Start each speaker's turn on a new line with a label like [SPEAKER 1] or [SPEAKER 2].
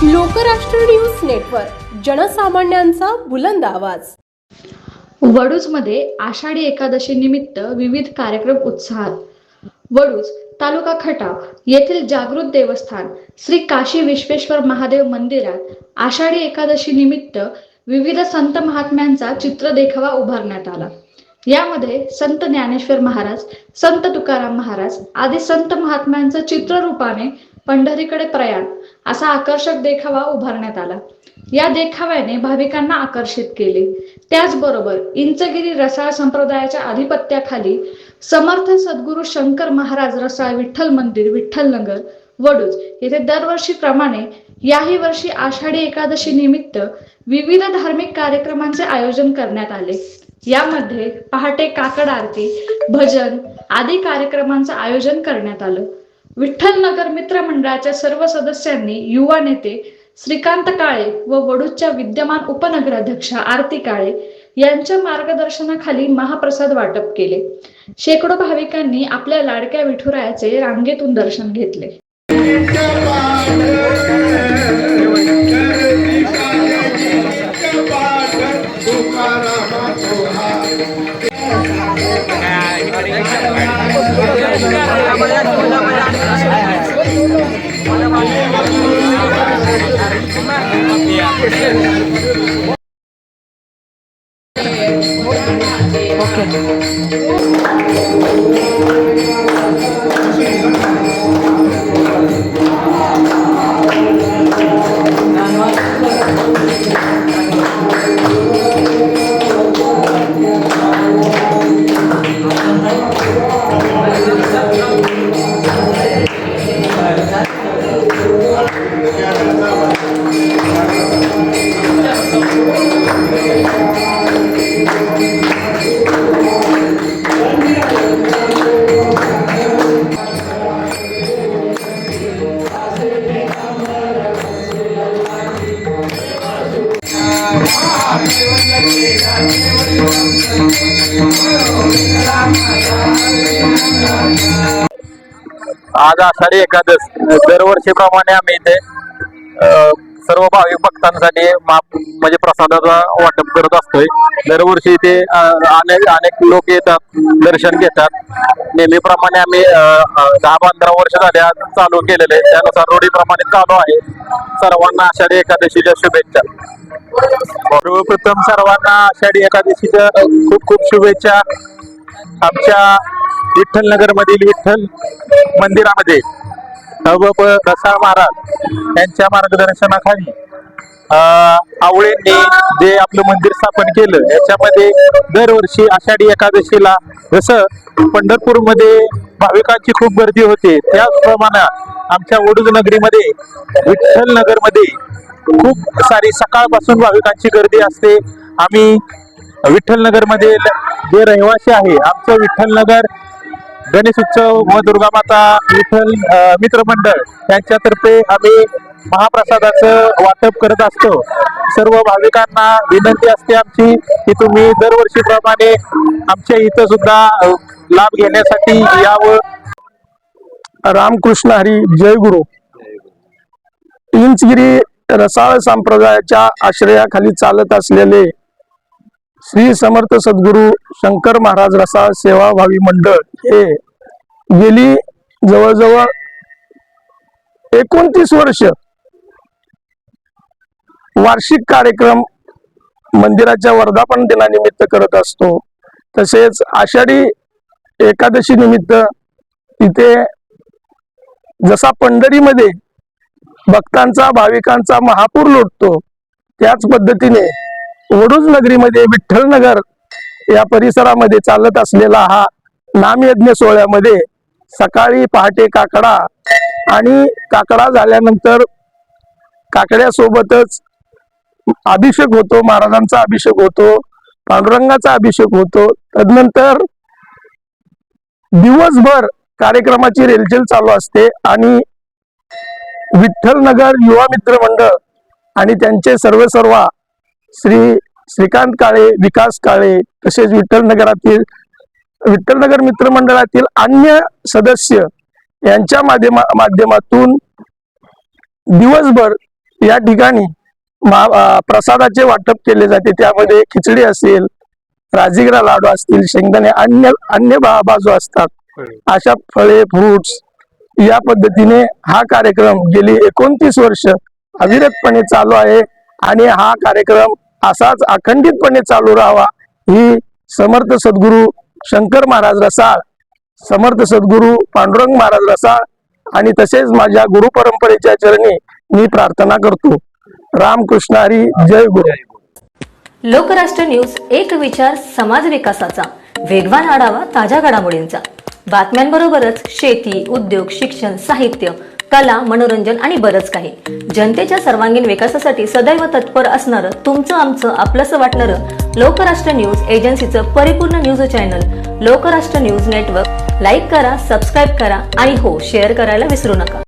[SPEAKER 1] Lokrashtra news network, जनसामान्यांचा बुलंद आवाज।
[SPEAKER 2] वडूजमध्ये आषाढी एकादशी निमित्त विविध कार्यक्रम उत्साहात। वडूज तालुका खटाव येथील जागृत देवस्थान श्री काशी विश्वेश्वर महादेव मंदिरात आषाढी एकादशी निमित्त विविध संत महात्म्यांचा चित्र देखावा उभारण्यात आला। यामध्ये संत ज्ञानेश्वर महाराज, संत तुकाराम महाराज आदी संत महात्म्यांचं चित्ररूपाने पंढरीकडे प्रयाण असा आकर्षक देखावा उभारण्यात आला। या देखाव्याने भाविकांना आकर्षित केले। त्याचबरोबर इंचगिरी रसाळ संप्रदायाच्या आधिपत्याखाली समर्थ सद्गुरू शंकर महाराज रसाळ विठ्ठल मंदिर विठ्ठलनगर वडूज येथे दरवर्षीप्रमाणे याही वर्षी आषाढी एकादशी निमित्त विविध धार्मिक कार्यक्रमांचे आयोजन करण्यात आले। यामध्ये पहाटे काकड आरती, भजन आदी कार्यक्रमांचे आयोजन करण्यात आलं। विठ्ठलनगर मित्र मंडळाच्या सर्व सदस्यांनी युवा नेते श्रीकांत काळे व वडूजच्या विद्यमान उपनगराध्यक्षा आरती काळे यांच्या मार्गदर्शनाखाली महाप्रसाद वाटप केले। शेकडो भाविकांनी आपल्या लाडक्या विठुरायाचे रांगेतून दर्शन घेतले।
[SPEAKER 3] आज आषाढी एकादश दरवर्षीप्रमाणे आम्ही इथे सर्व भाविक भक्तांसाठी म्हणजे प्रसादाचा वाटप करत असतोय। दरवर्षी इथे अनेक लोक येतात, दर्शन घेतात। नेहमीप्रमाणे आम्ही 10-15 वर्ष झाले चालू केलेले, त्यानुसार रूढीप्रमाणे चालू आहे। सर्वांना आषाढी एकादशीच्या शुभेच्छा। सर्वप्रथम सर्वांना आषाढी एकादशीच्या खूप खूप शुभेच्छा। आमच्या विठ्ठलनगर मधील विठ्ठल मंदिरामध्ये रसाळ महाराज यांच्या मार्गदर्शनाखाली आवळेंनी जे आपलं मंदिर स्थापन केलं, याच्यामध्ये दरवर्षी आषाढी एकादशीला जसं पंढरपूरमध्ये भाविकांची खूप गर्दी होते, त्याचप्रमाणे आमच्या वडूज नगरीमध्ये विठ्ठलनगरमध्ये खूप सारी सकाळपासून भाविकांची गर्दी असते। आम्ही विठ्ठलनगरमध्ये जे रहिवासी आहे, आमचं विठ्ठलनगर गणेश उत्सव व दुर्गा माता विठ्ठल मित्र मंडळ यांच्यातर्फे आम्ही महाप्रसादाचं वाटप करत असतो। सर्व भाविकांना विनंती असते आमची की तुम्ही दरवर्षीप्रमाणे आमच्या इथं सुद्धा लाभ घेण्यासाठी यावं।
[SPEAKER 4] रामकृष्ण हरी जय गुरु। इंचगिरी रसाळ संप्रदायाच्या आश्रयाखाली चालत असलेले श्री समर्थ सद्गुरू शंकर महाराज रसाळ सेवाभावी मंडळ हे गेली जवळजवळ 29 वर्ष वार्षिक कार्यक्रम मंदिराच्या वर्धापन दिनानिमित्त करत असतो। तसेच आषाढी एकादशी निमित्त इथे जसा पंढरीमध्ये भक्तांचा भाविकांचा महापूर लोटतो, त्याच पद्धतीने वडूज नगरीमध्ये विठ्ठलनगर या परिसरामध्ये चालत असलेला हा नामयज्ञ सोहळ्यामध्ये सकाळी पहाटे काकडा आणि काकडा झाल्यानंतर काकड्यासोबतच अभिषेक होतो, महाराजांचा अभिषेक होतो, पांडुरंगाचा अभिषेक होतो। तदनंतर दिवसभर कार्यक्रमाची रेलचेल चालू असते आणि विठ्ठलनगर युवा मित्र मंडळ आणि त्यांचे सर्व श्रीकांत काळे, विकास काळे तसेच विठ्ठलनगर मित्र मंडळातील अन्य सदस्य यांच्या माध्यमातून दिवसभर या ठिकाणी प्रसादाचे वाटप केले जाते. त्यामध्ये खिचडी असेल, राजगिरा लाडू असतील, शेंगदाणे, अन्य बाजू असतात. अशा फळे, फ्रुट्स या पद्धतीने हा कार्यक्रम गेली 29 वर्ष अविरतपणे चालू आहे आणि हा कार्यक्रम असाच अखंडितपणे चालू राहावा ही समर्थ सद्गुरू शंकर महाराज रसाळ, समर्थ सद्गुरू पांडुरंग महाराज रसाळ आणि तसेच माझ्या गुरु परंपरेच्या चरणी मी प्रार्थना करतो. रामकृष्ण हरी, जय गुरु.
[SPEAKER 5] लोकराष्ट्र न्यूज, एक विचार समाज विकासाचा, वेगवान आढावा ताज्या घडामोडींचा. बातम्यांबरोबरच शेती, उद्योग, शिक्षण, साहित्य, कला, मनोरंजन आणि बरंच काही. जनतेच्या सर्वांगीण विकासासाठी सदैव तत्पर असणारं, तुमचं आमचं आपलंसं वाटणारं लोकराष्ट्र न्यूज एजन्सीचं परिपूर्ण news channel Lokrashtra news network. Like करा, सबस्क्राईब करा आणि हो, शेअर करायला विसरू नका.